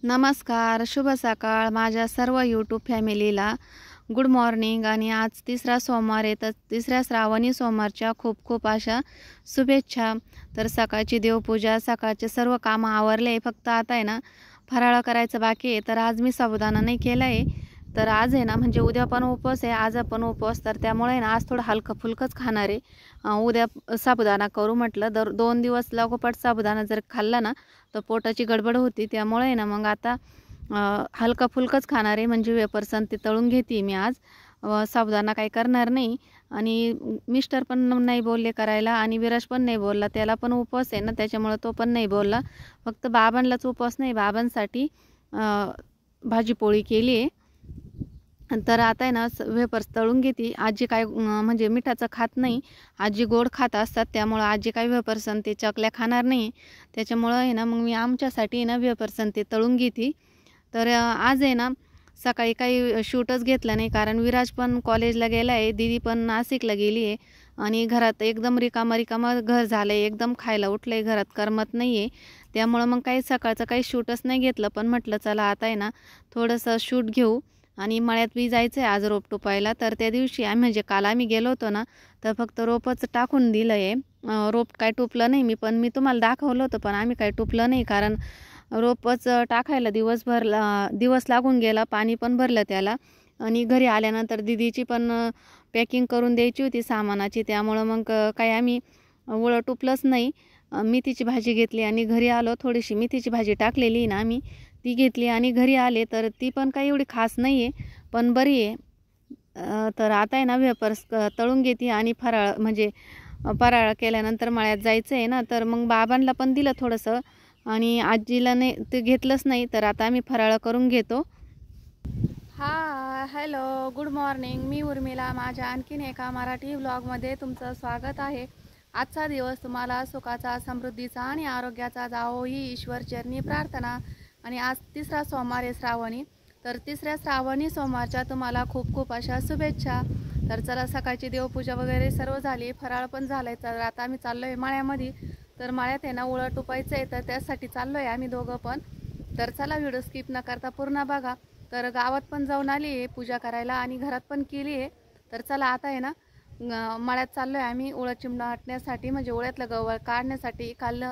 नमस्कार, शुभ सकाळ माझ्या सर्व यूट्यूब फॅमिलीला गुड मॉर्निंग। आणि आज तिसरा सोमवार आहे, तर तिसऱ्या श्रावणी सोमवारच्या खूप खूप अशा शुभेच्छा। तर सकाळची देवपूजा, सकाळचे सर्व कामं आवरले, फक्त आता आहे ना फराळ करायचं बाकी आहे। तर आज मी साबुदाणा नाही केला आहे, तर आज आहे ना म्हणजे उद्या पण उपवास आहे, आज पण उपवास, तर त्यामुळे ना आज थोडं हलकं फुलकंच खाणार आहे। उद्या साबुदाणा करू म्हटलं, 2 दिवस लागोपाठ साबुदाणा जर खाल्ला ना तर पोटाची गडबड होती, त्यामुळे ना मग आता हलका फुलकंच खाणार आहे। म्हणजे वेपर्सन ते तळून घेते मी आज, साबुदाणा काही करणार नाही। आणि मिस्टर पण नाही बोलले करायला, आणि विराज पण नाही बोलला, त्याला पण उपवास आहे ना त्याच्यामुळे तो पण नाही बोलला। फक्त बाबांनाच उपवास नाही, बाबांसाठी भाजी पोळी केली आहे। तर आता आहे ना वेपर्स तळून घेते। आजी काय म्हणजे मिठाचं खात नाही, आजी गोड खात असतात, त्यामुळं आजी काही वेपर्सन ते चकल्या खाणार नाही, त्याच्यामुळं आहे ना मग मी आमच्यासाठी ना वेपर्सन ते तळून घेते। तर आज आहे ना सकाळी काही शूटच घेतलं नाही, कारण विराज पण कॉलेजला गेला आहे, दीदी पण नाशिकला गेली आहे, आणि घरात एकदम रिकामा घर झालं आहे, एकदम खायला उठलं आहे, घरात करमत नाही आहे, त्यामुळं मग काही सकाळचं काही शूटच नाही घेतलं। पण म्हटलं चला आता आहे ना थोडंसं शूट घेऊ, आणि मळ्यात बी जायचं आहे आज रोप टोपायला। तर त्या दिवशी आम्ही म्हणजे काल आम्ही गेलो होतो ना, तर फक्त रोपच टाकून दिलं आहे, रोप काय टोपलं नाही पण मी तुम्हाला दाखवलं होतं, पण आम्ही काय टोपलं नाही, कारण रोपच टाकायला दिवस लागून गेला, पाणी पण भरलं त्याला, आणि घरी आल्यानंतर दीदीची पण पॅकिंग करून द्यायची होती सामानाची, त्यामुळं मग काही आम्ही ओळं टोपलंच नाही। मेथीची भाजी घेतली आणि घरी आलो, थोडीशी मेथीची भाजी टाकलेली ना आम्ही ती घेतली, आणि घरी आले तर ती पण काही एवढी खास नाही आहे, पण बरी आहे। तर आता आहे ना वेपर्स तळून घेते, आणि म्हणजे फराळ केल्यानंतर मळ्यात जायचं आहे ना, तर मग बाबांना पण दिलं थोडंसं, आणि आजीला नाही ते घेतलंच नाही, तर आता आम्ही फराळ करून घेतो। हॅलो, गुड मॉर्निंग, मी उर्मिला, माझ्या आणखीन एका मराठी व्लॉगमध्ये तुमचं स्वागत आहे। आजचा दिवस तुम्हाला सुखाचा, समृद्धीचा आणि आरोग्याचा जावो ही ईश्वरचरणी प्रार्थना। आणि आज तिसरा सोमवार आहे श्रावणी, तर तिसऱ्या श्रावणी सोमवारच्या तुम्हाला खूप खूप अशा शुभेच्छा। तर चला, सकाळची देवपूजा वगैरे सर्व झाली, फराळ पण झालाय, तर आता आम्ही चाललो आहे मळ्यामध्ये। तर मळ्यात आहे ना उळं टोपायचं आहे, तर त्यासाठी चाललो आहे आम्ही दोघं पण। तर चला, व्हिडिओ स्किप न करता पूर्ण बघा। तर गावात पण जाऊन आली आहे पूजा करायला, आणि घरात पण केली आहे। तर चला आता आहे ना मळ्यात चाललो आहे आम्ही उळं चिमणाटण्यासाठी, म्हणजे उळ्यातलं गवळ काढण्यासाठी। काल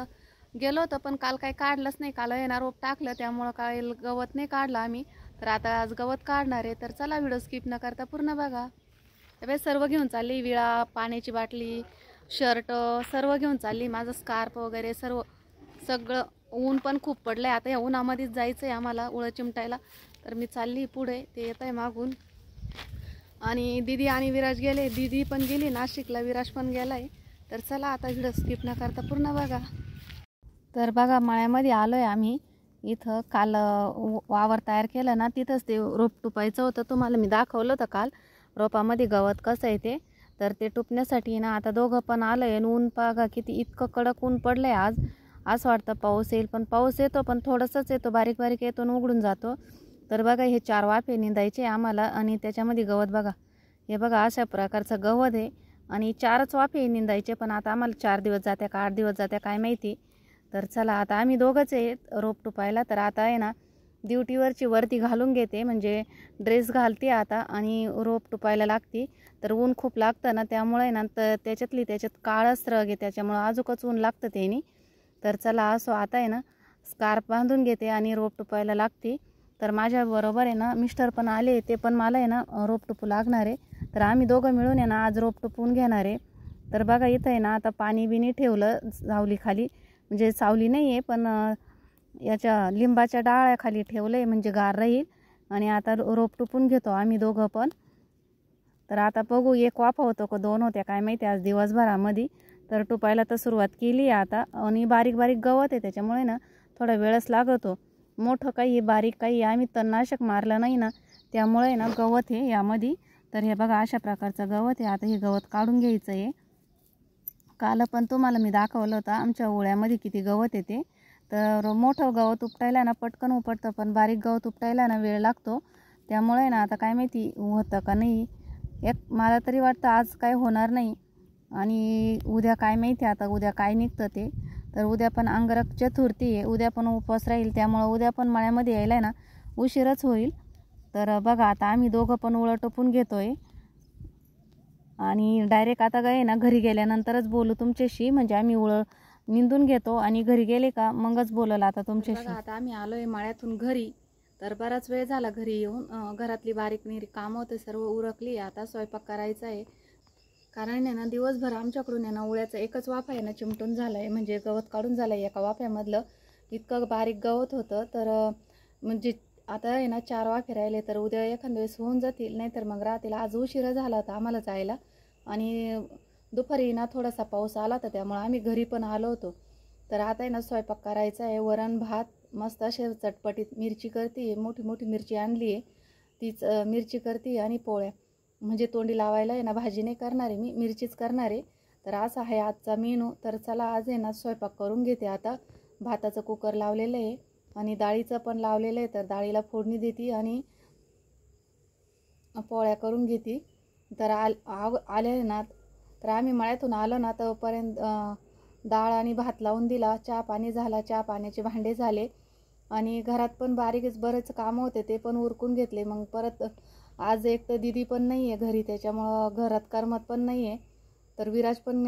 गेलो होतो पण काल काही काढलंच नाही, काल येणार रोप टाकलं, त्यामुळं काय गवत नाही काढलं आम्ही, तर आता आज गवत काढणार आहे। तर चला, व्हिडिओ स्किप न करता पूर्ण बघा। त्यावेळेस सर्व घेऊन चालली, विळा, पाण्याची बाटली, शर्ट सर्व घेऊन चालली, माझं स्कार्फ वगैरे सगळं। ऊन पण खूप पडलं आहे, आता या उन्हामध्येच जायचं आहे आम्हाला उळं चिमटायला, तर मी चालली पुढे, ते येत आहे मागून। आणि दीदी आणि विराज गेले, दीदी पण गेली नाशिकला, विराज पण गेला आहे। तर चला आता व्हिडिओ स्किप न करता पूर्ण बघा। तर बघा, मळ्यामध्ये आलो आहे आम्ही, इथं काल वावर तयार केलं ना, तिथंच ते रोप टुपायचं होतं, तुम्हाला मी दाखवलं होतं काल रोपामध्ये गवत कसं आहे ते। तर ते टुपण्यासाठी ना आता दोघं पण आलं आहे, ऊन बघा किती, इतकं कडक ऊन पडलं आहे आज। असं वाटतं पाऊस येईल, पण पाऊस येतो पण थोडंसंच येतो, बारीक बारीक येतो आणि उघडून जातो। तर बघा, हे 4 वाफे निंदायचे आम्हाला, आणि त्याच्यामध्ये गवत बघा, हे बघा अशा प्रकारचं गवत आहे, आणि 4च वाफे निंदायचे, पण आता आम्हाला 4 दिवस जात्या का 8 दिवस जात्या काय माहिती। तर चला, आता आम्ही दोघंच आहे रोप टुपायला। तर आता आहे ना ड्युटीवरची वरती घालून घेते, म्हणजे ड्रेस घालते आता, आणि रोप टुपायला लागते। तर ऊन खूप लागतं ना, त्यामुळे ना तर त्याच्यात काळच रग आहे, त्याच्यामुळं अजूकच ऊन लागतं त्याने। तर चला, असो आता आहे ना स्कार्फ बांधून घेते आणि रोप टुपायला लागते। तर माझ्याबरोबर आहे ना मिस्टर पण आले, ते पण मला आहे ना रोप टुपू लागणार आहे, तर आम्ही दोघं मिळून आहे ना आज रोप टुपून घेणार आहे। तर बघा, इथं आहे ना आता पाणी बिनी ठेवलं सावली खाली, म्हणजे सावली नाही आहे पण याच्या लिंबाच्या डाळ्याखाली ठेवलं आहे, म्हणजे गार राहील। आणि आता रोप टुपून घेतो आम्ही दोघं पण। तर आता बघू, 1 वाफा होतो का 2 होत्या काय माहिती आज दिवसभरामध्ये। तर टुपायला तर सुरुवात केली आता, आणि बारीक बारीक गवत आहे, त्याच्यामुळे ना थोडा वेळच लागतो, मोठं काही बारीक काही, आम्ही तणनाशक मारलं नाही ना, त्यामुळे ना गवत आहे यामध्ये। तर हे बघा, अशा प्रकारचं गवत आहे, आता हे गवत काढून घ्यायचं आहे। काल पण तुम्हाला मी दाखवलं होतं आमच्या ओळ्यामध्ये किती गवत येते। तर मोठं गवत उपटायला ना पटकन उपटतं, पण बारीक गवत उपटायला ना वेळ लागतो, त्यामुळे ना आता काय माहिती होतं का नाही। मला तरी वाटतं आज काय होणार नाही, आणि उद्या काय माहिती, आता उद्या काय निघतं ते। तर उद्या पण अंगारक चतुर्थी आहे, उद्या पण उपवास राहील, त्यामुळं उद्या पण मळ्यामध्ये यायला ना उशीरच होईल. तर बघा आता आम्ही दोघं पण उळं टपून घेतोय आणि डायरेक्ट आता काय ना घरी गेल्यानंतरच बोलू तुमच्याशी, म्हणजे आम्ही उळं निंदून घेतो आणि घरी गेले का मगच बोलल आता तुमच्याशी. आता आम्ही आलोय मळ्यातून घरी. तर बराच वेळ झाला घरी येऊन, घरातली बारीक निरीक कामं होते सर्व उरकली. आता स्वयंपाक करायचा आहे, कारण आहे ना दिवसभर आमच्याकडून आहे ना उळ्याचा एकच वाफा आहे ना चिमटून झाला आहे, म्हणजे गवत काढून झालं आहे एका वाफ्यामधलं. इतकं बारीक गवत होतं. तर म्हणजे आता आहे ना 4 वाफे राहिले, तर उद्या एखाद्या वेळेस होऊन जातील, नाहीतर मग राहतील. आज उशिरा झाला होता आम्हाला जायला आणि दुपारी ना थोडासा पाऊस आला होता, त्यामुळे आम्ही घरी पण आलो होतो. तर आता आहे ना स्वयंपाक करायचा आहे, वरण भात मस्त असे चटपटीत मिरची करते, मोठी मोठी मिरची आणली आहे, तीच मिरची करते आणि पोळ्या. म्हणजे तोंडी लावायला आहे ना भाजी नाही करणार आहे, मी मिरचीच करणार आहे. तर असा आहे आजचा मेनू. तर चला आज आहे ना स्वयंपाक करून घेते. आता भाताचं कुकर लावलेलं आहे आणि डाळीचं पण लावलेलं आहे, तर डाळीला फोडणी देते आणि पोळ्या करून घेते. तर आले ना, तर आम्ही मळ्यातून आलो ना तोपर्यंत डाळ आणि भात लावून दिला, चहा पाणी झाला, चहा पाण्याचे भांडे झाले आणि घरात पण बारीकच बरेच काम होते ते पण उरकून घेतले. मग परत आज एक तर दीदी पण नाही आहे घरी, त्याच्यामुळं घरात करमत पण नाही आहे. तर विराज पण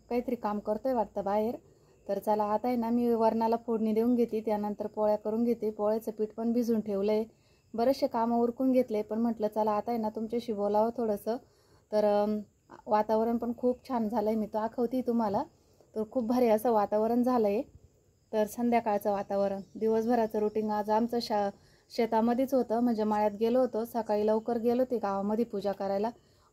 काहीतरी काम करतोय वाटतं बाहेर. तर चला आता आहे ना मी वरणाला फोडणी देऊन घेते, त्यानंतर पोळ्या करून घेते. पोळ्याचं पीठ पण भिजून ठेवलं आहे, बरेचसे कामं उरकून घेतले. पण म्हटलं चला आता आहे ना तुमच्याशी बोलावं थोडंसं. तर वातावरण पण खूप छान झालं आहे, मी दाखवते तुम्हाला. तर खूप भारी असं वातावरण झालं आहे. तर संध्याकाळचं वातावरण, दिवसभराचं रुटीन आज आमचं शेतामध्येच होतं, म्हणजे मळ्यात गेलो होतो. सकाळी लवकर गेलो ते गावामध्ये पूजा करायला,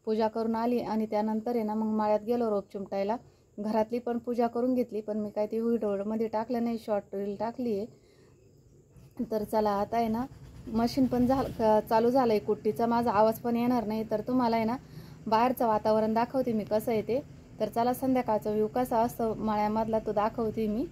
पूजा करून आली आणि त्यानंतर आहे ना मग मळ्यात गेलो रोप चिमटायला. घरातली पण पूजा करून घेतली, पण मी काय ती व्हिडिओमध्ये टाकलं नाही, शॉर्ट रील टाकली आहे. तर चला आता आहे ना मशीन पण चालू झालं आहे कुट्टीचा, माझा आवाज पण येणार नाही. तर तुम्हाला आहे ना बाहेरचं वातावरण दाखवते मी कसं आहे ते. तर चला संध्याकाळचा व्ह्यू कसा असतो मळ्यामधला तो दाखवते मी.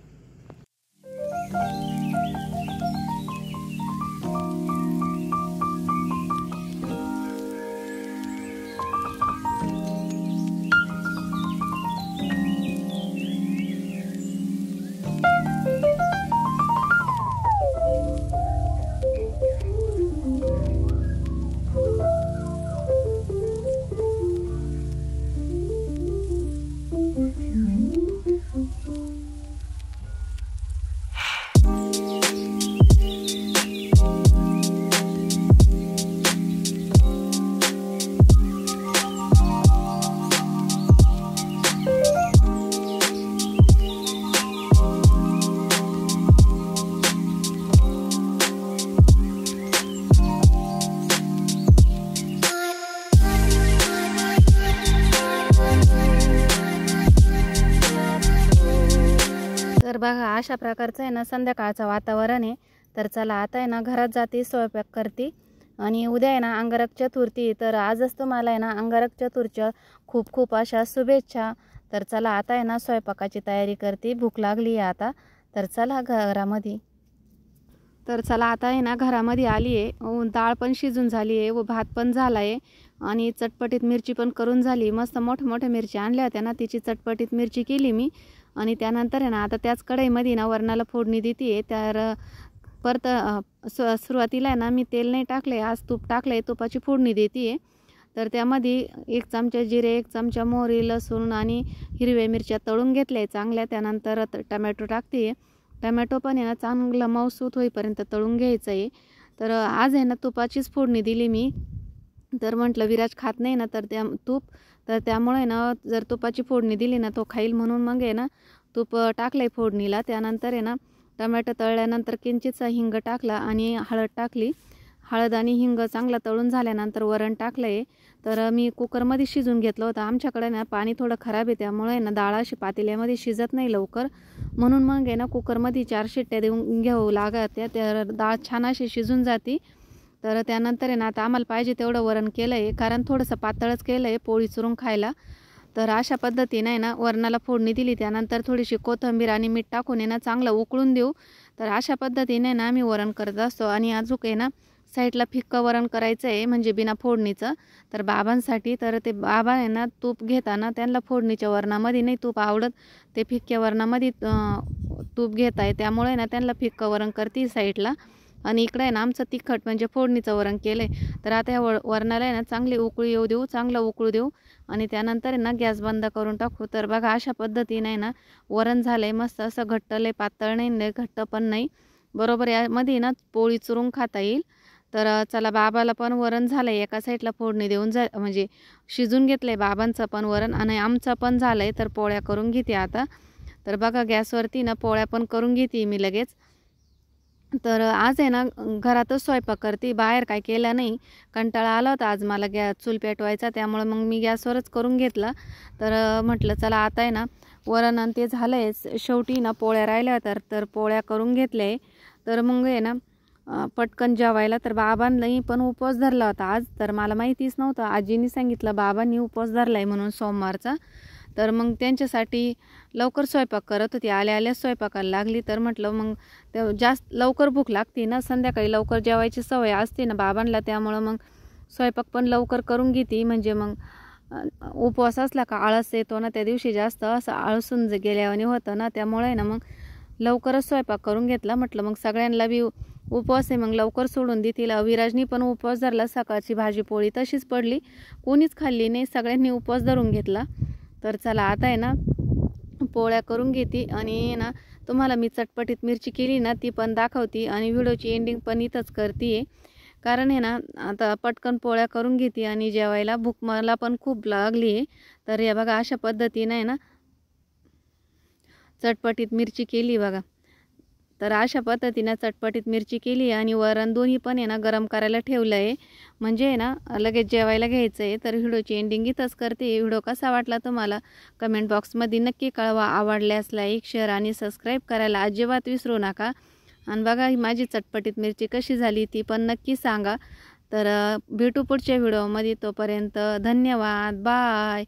तर बघा अशा प्रकारचं आहे ना संध्याकाळचं वातावरण आहे. तर चला आता आहे ना घरात जाते, स्वयंपाक करते आणि उद्या आहे ना अंगारक चतुर्थी. तर आजच तुम्हाला आहे ना अंगारक चतुर्थीच्या खूप खूप अशा शुभेच्छा. तर चला आता आहे ना स्वयंपाकाची तयारी करते, भूक लागली आहे आता. तर चला घरामध्ये. तर चला आता आहे ना घरामध्ये आली आहे, डाळ पण शिजून झाली आहे व भात पण झाला आहे आणि चटपटीत मिरची पण करून झाली. मस्त मोठ्या मिरची आणल्या होत्या ना, तिची चटपटीत मिरची केली मी आणि त्यानंतर आहे ना आता त्याच कढईमध्ये ना वरणाला फोडणी देते आहे. तर परत सुरुवातीला आहे ना मी तेल नाही टाकले, आज तूप टाकलं आहे, तुपाची फोडणी देते आहे. तर त्यामध्ये 1 चमचा जिरे, 1 चमचा मोहरी, लसूण आणि हिरव्या मिरच्या तळून घेतल्या चांगल्या. त्यानंतर टमॅटो टाकते आहे, टमॅटो पण आहे ना चांगलं मऊसूत होईपर्यंत तळून घ्यायचं आहे. तर आज आहे ना तुपाचीच फोडणी दिली मी. तर म्हटलं विराज खात नाही ना तर तर त्यामुळे ना जर तुपाची फोडणी दिली ना तो खाईल, म्हणून मग आहे ना तूप टाकलं आहे फोडणीला. त्यानंतर आहे ना टमॅटो तळल्यानंतर किंचितसा हिंग टाकला आणि हळद टाकली. हळद आणि हिंग चांगलं तळून झाल्यानंतर वरण टाकलं आहे. तर मी कुकरमध्ये शिजून घेतलं होतं. आमच्याकडे ना पाणी थोडं खराब आहे, त्यामुळे ना डाळ अशी पातेल्यामध्ये शिजत नाही लवकर, म्हणून मग आहे ना कुकरमध्ये 4 शिट्ट्या देऊन घ्यावं लागत्या, तर डाळ छान अशी शिजून जाते. तर त्यानंतर आहे ना आता आम्हाला पाहिजे तेवढं वरण केलं आहे, कारण थोडंसं पातळच केलं आहे पोळी चुरून खायला. तर अशा पद्धतीने आहे ना वरणाला फोडणी दिली, त्यानंतर थोडीशी कोथिंबीर आणि मीठ टाकून आहे ना चांगलं उकळून देऊ. तर अशा पद्धतीने ना आम्ही वरण करत असतो. आणि अजून आहे ना साईडला फिक्कं वरण करायचं आहे, म्हणजे बिना फोडणीचं. तर बाबांसाठी, तर ते बाबा आहे ना तूप घेताना त्यांना फोडणीच्या वरणामध्ये नाही तूप आवडत, ते फिक्क्या वरणामध्ये तूप घेत आहे, त्यामुळे ना त्यांना फिक्कं वरण करते साईडला. आणि इकडे आहे ना आमचं तिखट म्हणजे फोडणीचं वरण केलं आहे. तर आता ह्या वरणाला आहे ना चांगली उकळी येऊ देऊ, चांगलं उकळू देऊ आणि त्यानंतर आहे ना गॅस बंद करून टाकू. तर बघा अशा पद्धतीने आहे ना वरण झालं आहे मस्त, असं घट्ट लय पातळ नाही, लय घट्ट पण नाही, बरोबर. यामध्ये ना पोळी चुरून खाता येईल. तर चला, बाबाला पण वरण झालं आहे, एका साईडला फोडणी देऊन म्हणजे शिजून घेतलं आहे बाबांचं पण वरण आणि आमचं पण झालं आहे. तर पोळ्या करून घेते आता. तर बघा गॅसवरती ना पोळ्या पण करून घेते मी लगेच. तर आज आहे ना घरातच स्वयंपाक करते, बाहेर काय केलं नाही. कंटाळा आला होता आज मला चूल पेटवायचा, त्यामुळे मग मी गॅसवरच करून घेतला. तर म्हटलं चला आता आहे ना वरण आणि ते झालं आहे, शेवटी ना पोळ्या राहिल्या तर पोळ्या करून घेतल्या आहे. तर मग आहे ना पटकन जेवायला. तर बाबांनाही पण उपवास धरला होता आज, तर मला माहितीच नव्हतं. आजींनी सांगितलं बाबांनी उपवास धरला आहे म्हणून सोमवारचा. तर मग त्यांच्यासाठी लवकर स्वयंपाक करत होती, आल्या स्वयंपाकाला लागली. तर म्हटलं मग ते जास्त लवकर भूक लागते ना, संध्याकाळी लवकर जेवायची सवय असते ना बाबांना, त्यामुळं मग स्वयंपाक पण लवकर करून घेते. म्हणजे मग उपवास असला का आळस येतो ना, त्या दिवशी जास्त असं आळसून गेल्यावानी होतं ना, त्यामुळे ना मग लवकरच स्वयंपाक करून घेतला. म्हटलं मग सगळ्यांना बी उपवास आहे, मग लवकर सोडून देतील. अविराजनी पण उपवास धरला, सकाळची भाजी पोळी तशीच पडली, कोणीच खाल्ली नाही, सगळ्यांनी उपवास धरून घेतला. तर चला आता आहे ना पोळ्या करून घेते आणि ना तुम्हाला मी चटपटीत मिरची केली ना ती पण दाखवते आणि व्हिडिओची एंडिंग पण इथंच करते. कारण आहे ना आता पटकन पोळ्या करून घेते आणि जेवायला भूक मला पण खूप लागली आहे. तर या बघा अशा पद्धतीने आहे ना चटपटीत मिरची केली बघा. तर अशा पद्धतीने चटपटीत मिरची केली आणि वरण दोन्ही पण आहे ना गरम करायला ठेवलं आहे, म्हणजे आहे ना लगेच जेवायला घ्यायचं आहे. तर व्हिडिओची एंडिंग इथंच करते. व्हिडिओ कसा वाटला तुम्हाला कमेंट बॉक्समध्ये नक्की कळवा. आवडल्यास लाईक, शेअर आणि सबस्क्राईब करायला अजिबात विसरू नका. आणि बघा ही माझी चटपटीत मिरची कशी झाली ती पण नक्की सांगा. तर भेटू पुढच्या व्हिडिओमध्ये, तोपर्यंत धन्यवाद, बाय.